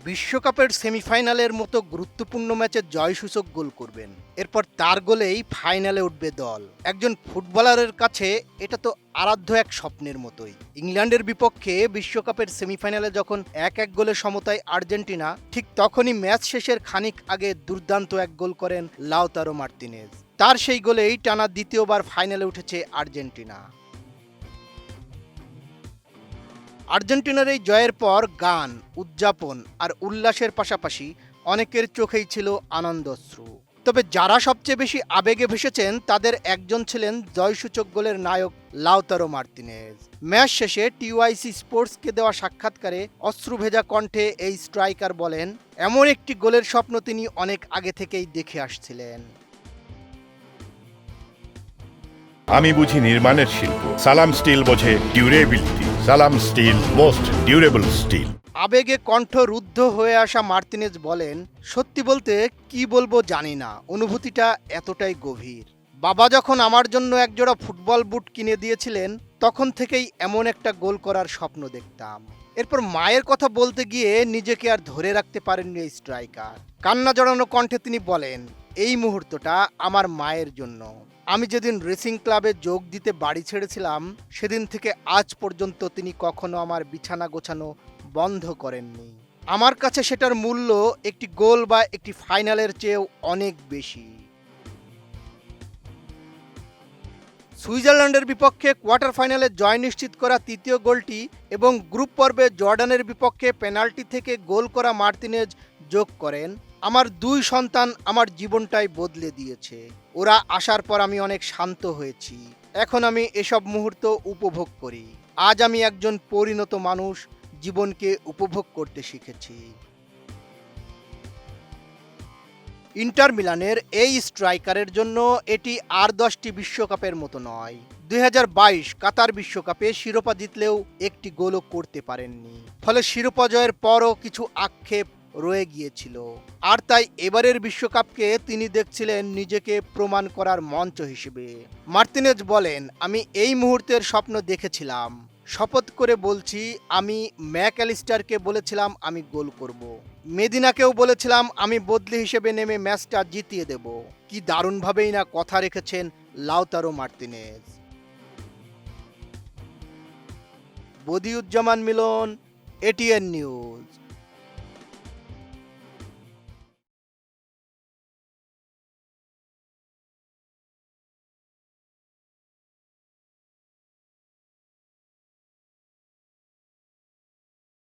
বিশ্বকাপের সেমিফাইনালের মতো গুরুত্বপূর্ণ ম্যাচে জয়সূচক গোল করবেন, এরপর তার গোলেই ফাইনালে উঠবে দল। একজন ফুটবলারের কাছে এটা তো আরাধ্য এক স্বপ্নের মতোই। ইংল্যান্ডের বিপক্ষে বিশ্বকাপের সেমিফাইনালে যখন ১-১ গোলে সমতায় আর্জেন্টিনা, ঠিক তখনই ম্যাচ শেষের খানিক আগে দুর্দান্ত এক গোল করেন লাউতারো মার্তিনেজ। তার সেই গোলেই টানা দ্বিতীয়বার ফাইনালে উঠেছে আর্জেন্টিনা। আর্জেন্টিনার এই জয়ের পর গান, উদযাপন আর উল্লাসের পাশাপাশি অনেকের চোখেই ছিল আনন্দশ্রু। তবে যারা সবচেয়ে বেশি আবেগে ভেসেছেন তাদের একজন ছিলেন জয়সূচক গোলের নায়ক লাউতারো মার্তিনেজ। ম্যাচ শেষে টিওয়াইসি স্পোর্টসকে দেওয়া সাক্ষাৎকারে অশ্রুভেজা কণ্ঠে এই স্ট্রাইকার বলেন, এমন একটি গোলের স্বপ্ন তিনি অনেক আগে থেকেই দেখে আসছিলেন। আমি বুঝি নির্মাণের শিল্প, সালাম স্টিল বোঝে ডিউরেবিলিটি। সালাম স্টিল, মোস্ট ডিউরেবল স্টিল। আবেগে কণ্ঠ রুদ্ধ হয়ে আসা মার্তিনেজ বলেন, সত্যি বলতে কি বলবো জানি না, অনুভূতিটা এতটাই গভীর। বাবা যখন আমার জন্য একজোড়া ফুটবল বুট কিনে দিয়েছিলেন, তখন থেকেই এমন একটা গোল করার স্বপ্ন দেখতাম। এরপর মায়ের কথা বলতে গিয়ে নিজেকে আর ধরে রাখতে পারেননি এই স্ট্রাইকার। কান্না জড়ানো কণ্ঠে তিনি বলেন, এই মুহূর্তটা আমার মায়ের জন্য। আমি যেদিন রেসিং ক্লাবে যোগ দিতে বাড়ি ছেড়েছিলাম, সেদিন থেকে আজ পর্যন্ত তিনি কখনো আমার বিছানা গোছানো বন্ধ করেননি। আমার কাছে সেটার মূল্য একটি গোল বা একটি ফাইনালের চেয়েও অনেক বেশি। সুইজারল্যান্ডের বিপক্ষে কোয়ার্টার ফাইনালে জয় নিশ্চিত করা তৃতীয় গোলটি এবং গ্রুপ পর্বে জর্ডানের বিপক্ষে পেনাল্টি থেকে গোল করা মার্তিনেজ যোগ করেন, আমার দুই সন্তান আমার জীবনটাই বদলে দিয়েছে। ওরা আসার পর আমি অনেক শান্ত হয়েছি। এখন আমি এসব মুহূর্ত উপভোগ করি। আজ আমি একজন পরিণত মানুষ, জীবনকে উপভোগ করতে শিখেছি। ইন্টার মিলানের এই স্ট্রাইকারের জন্য এটি আর 10টি বিশ্বকাপের মতো নয়। 2022 কাতার বিশ্বকাপে শিরোপা জিতলেও একটি গোলও করতে পারেননি। ফলে শিরোপা জয়ের পরও কিছু আক্ষেপ রয়ে গিয়েছিল। আর তাই এবারের বিশ্বকাপকে তিনি দেখছিলেন নিজেকে প্রমাণ করার মঞ্চ হিসেবে। মার্তিনেজ বলেন, আমি এই মুহূর্তের স্বপ্ন দেখেছিলাম। শপথ করে বলছি, আমি ম্যাকঅ্যালিস্টারকে বলেছিলাম আমি গোল করব। মেদিনাকেও বলেছিলাম আমি বদলি হিসেবে নেমে ম্যাচটা জিতিয়ে দেব। কি দারুণভাবেই না কথা রেখেছেন লাউতারো মার্তিনেজ। বদিউজ্জামান মিলন, এটিএন নিউজ।